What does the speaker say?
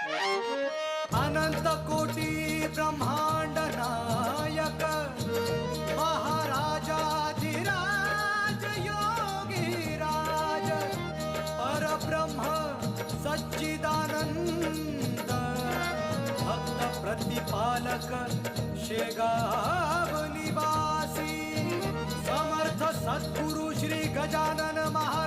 अनंत कोटी ब्रह्मांड नायक महाराजाधिराज योगी राज परब्रह्म सच्चिदानंद भक्त प्रतिपालक शेगाव निवासी समर्थ सद्गुरु श्री गजानन महाराज